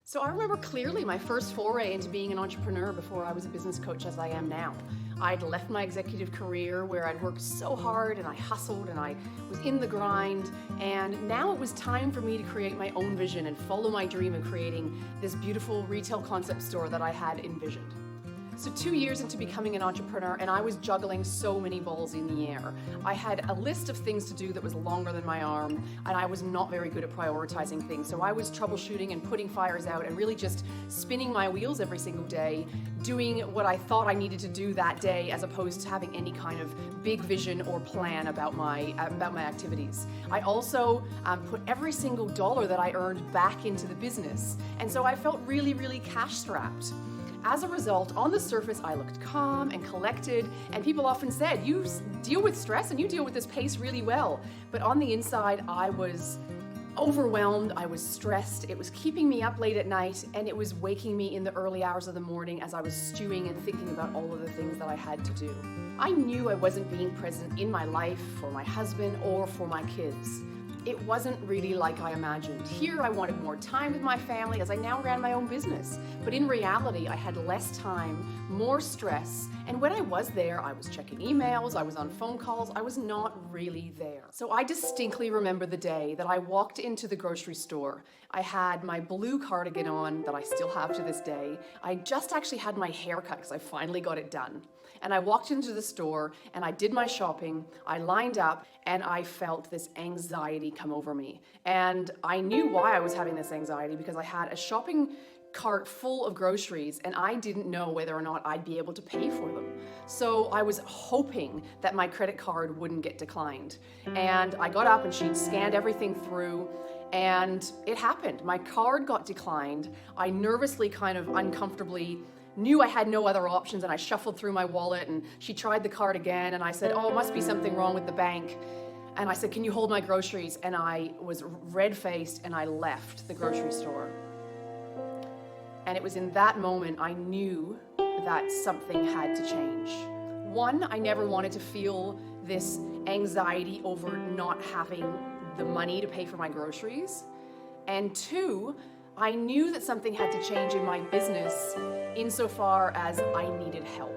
So I remember clearly my first foray into being an entrepreneur before I was a business coach as I am now. I'd left my executive career where I'd worked so hard and I hustled and I was in the grind, and now it was time for me to create my own vision and follow my dream of creating this beautiful retail concept store that I had envisioned. So 2 years into becoming an entrepreneur, and I was juggling so many balls in the air. I had a list of things to do that was longer than my arm, and I was not very good at prioritizing things. So I was troubleshooting and putting fires out and really just spinning my wheels every single day, doing what I thought I needed to do that day as opposed to having any kind of big vision or plan about my activities. I also put every single dollar that I earned back into the business, and so I felt really, really cash strapped. As a result, on the surface, I looked calm and collected, and people often said, "You deal with stress and you deal with this pace really well." But on the inside, I was overwhelmed, I was stressed, it was keeping me up late at night, and it was waking me in the early hours of the morning as I was stewing and thinking about all of the things that I had to do. I knew I wasn't being present in my life for my husband or for my kids. It wasn't really like I imagined. Here I wanted more time with my family as I now ran my own business. But in reality, I had less time, more stress, and when I was there, I was checking emails, I was on phone calls, I was not really there. So I distinctly remember the day that I walked into the grocery store. I had my blue cardigan on that I still have to this day. I just actually had my hair cut because I finally got it done. And I walked into the store and I did my shopping, I lined up, and I felt this anxiety come over me. And I knew why I was having this anxiety because I had a shopping cart full of groceries and I didn't know whether or not I'd be able to pay for them. So I was hoping that my credit card wouldn't get declined. And I got up and she'd scanned everything through, and it happened. My card got declined. I nervously, kind of uncomfortably, knew I had no other options, and I shuffled through my wallet, and she tried the card again, and I said, "Oh, it must be something wrong with the bank." And I said, "Can you hold my groceries?" And I was red-faced and I left the grocery store. And it was in that moment I knew that something had to change. One, I never wanted to feel this anxiety over not having the money to pay for my groceries. And two, I knew that something had to change in my business insofar as I needed help.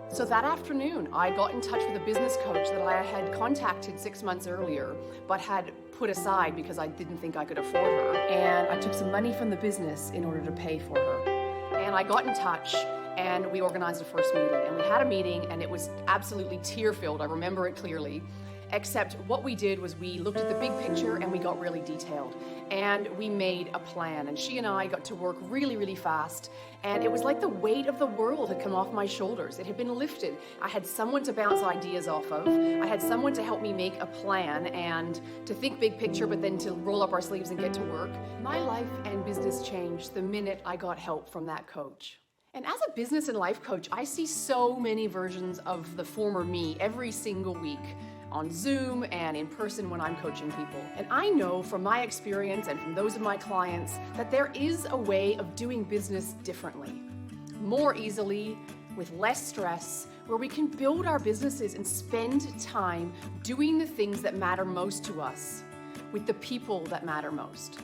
So that afternoon, I got in touch with a business coach that I had contacted 6 months earlier, but had put aside because I didn't think I could afford her. And I took some money from the business in order to pay for her. And I got in touch and we organized a first meeting. And we had a meeting and it was absolutely tear-filled. I remember it clearly. Except what we did was we looked at the big picture and we got really detailed. And we made a plan. And she and I got to work really, really fast. And it was like the weight of the world had come off my shoulders. It had been lifted. I had someone to bounce ideas off of. I had someone to help me make a plan and to think big picture, but then to roll up our sleeves and get to work. My life and business changed the minute I got help from that coach. And as a business and life coach, I see so many versions of the former me every single week, on Zoom and in person when I'm coaching people. And I know from my experience and from those of my clients that there is a way of doing business differently, more easily, with less stress, where we can build our businesses and spend time doing the things that matter most to us, with the people that matter most.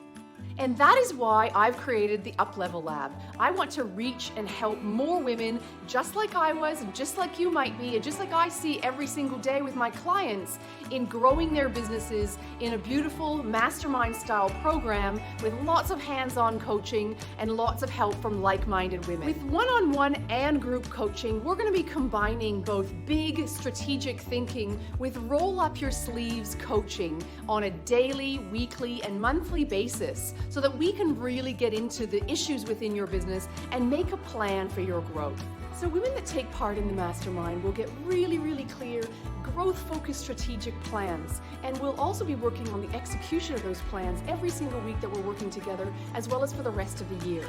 And that is why I've created the Uplevel Lab. I want to reach and help more women just like I was and just like you might be and just like I see every single day with my clients in growing their businesses in a beautiful mastermind style program with lots of hands-on coaching and lots of help from like-minded women. With one-on-one and group coaching, we're going to be combining both big strategic thinking with roll up your sleeves coaching on a daily, weekly, and monthly basis, so that we can really get into the issues within your business and make a plan for your growth. So women that take part in the mastermind will get really, really clear, growth-focused strategic plans, and we'll also be working on the execution of those plans every single week that we're working together, as well as for the rest of the year.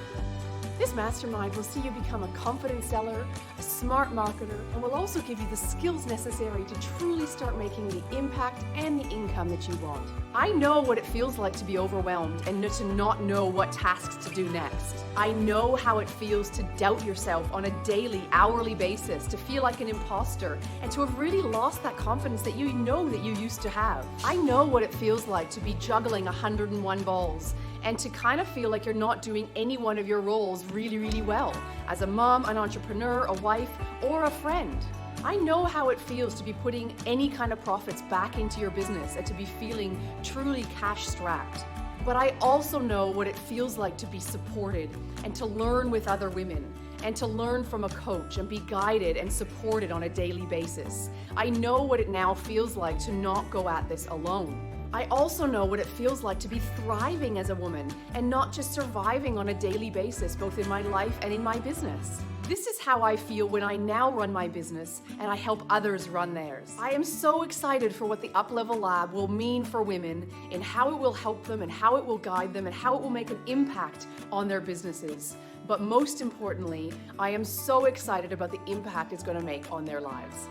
This mastermind will see you become a confident seller, a smart marketer, and will also give you the skills necessary to truly start making the impact and the income that you want. I know what it feels like to be overwhelmed and to not know what tasks to do next. I know how it feels to doubt yourself on a daily, hourly basis, to feel like an imposter, and to have really lost that confidence that you know that you used to have. I know what it feels like to be juggling 101 balls and to kind of feel like you're not doing any one of your roles really, really well, as a mom, an entrepreneur, a wife, or a friend. I know how it feels to be putting any kind of profits back into your business and to be feeling truly cash strapped. But I also know what it feels like to be supported and to learn with other women and to learn from a coach and be guided and supported on a daily basis. I know what it now feels like to not go at this alone. I also know what it feels like to be thriving as a woman and not just surviving on a daily basis, both in my life and in my business. This is how I feel when I now run my business and I help others run theirs. I am so excited for what the Uplevel Lab will mean for women and how it will help them and how it will guide them and how it will make an impact on their businesses. But most importantly, I am so excited about the impact it's going to make on their lives.